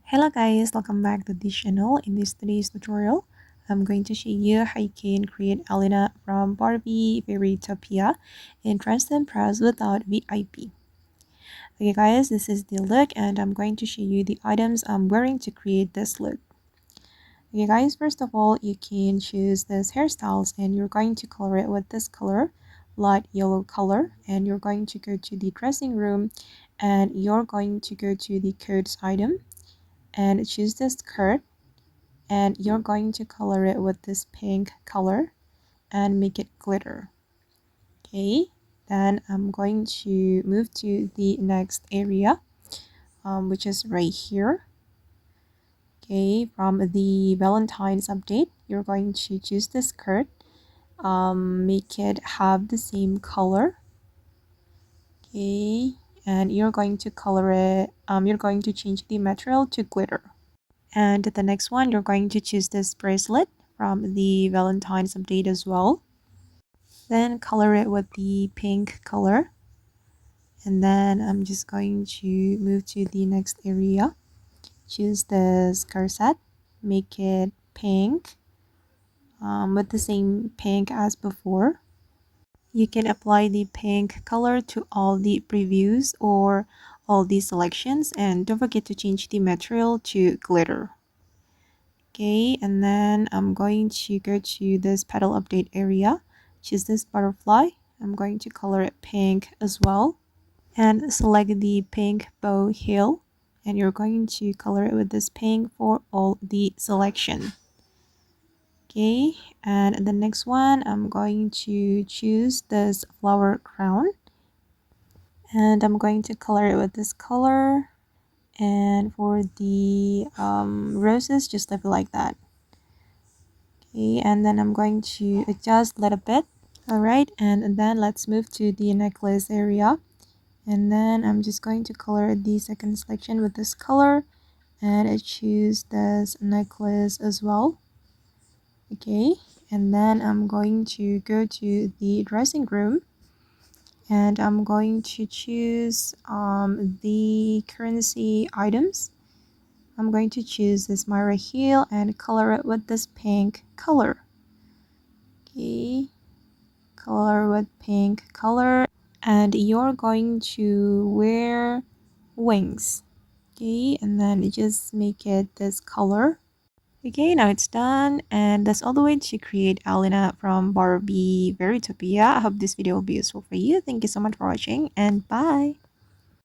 Hello guys, welcome back to this channel. In today's tutorial, I'm going to show you how you can create Elina from Barbie Fairytopia in translucent press without VIP. Okay guys, this is the look and I'm going to show you the items I'm wearing to create this look. Okay guys, first of all, you can choose this hairstyles and you're going to color it with this color, light yellow color, and you're going to go to the dressing room and you're going to go to the codes item and choose this skirt, and you're going to color it with this pink color and make it glitter. Okay, then I'm going to move to the next area, which is right here. Okay, from the Valentine's update, you're going to choose this skirt, make it have the same color. Okay, and you're going to color it, you're going to change the material to glitter. And the next one, you're going to choose this bracelet from the Valentine's update as well. Then color it with the pink color. And then I'm just going to move to the next area. Choose this corset, make it pink with the same pink as before. You can apply the pink color to all the previews or all the selections, and don't forget to change the material to glitter. Okay, and then I'm going to go to this petal update area, choose this butterfly. I'm going to color it pink as well and select the pink bow heel, and you're going to color it with this pink for all the selection. Okay, and the next one, I'm going to choose this flower crown and I'm going to color it with this color, and for the roses, just leave it like that. Okay, and then I'm going to adjust a little bit. All right, and then let's move to the necklace area, and then I'm just going to color the second selection with this color, and I choose this necklace as well. Okay, and then I'm going to go to the dressing room and I'm going to choose the currency items. I'm going to choose this Myra heel and color it with this pink color. Okay, color with pink color, and you're going to wear wings. Okay, and then just make it this color. Okay, now it's done, and that's all the way to create Elina from Barbie Fairytopia. I hope this video will be useful for you. Thank you so much for watching, and bye.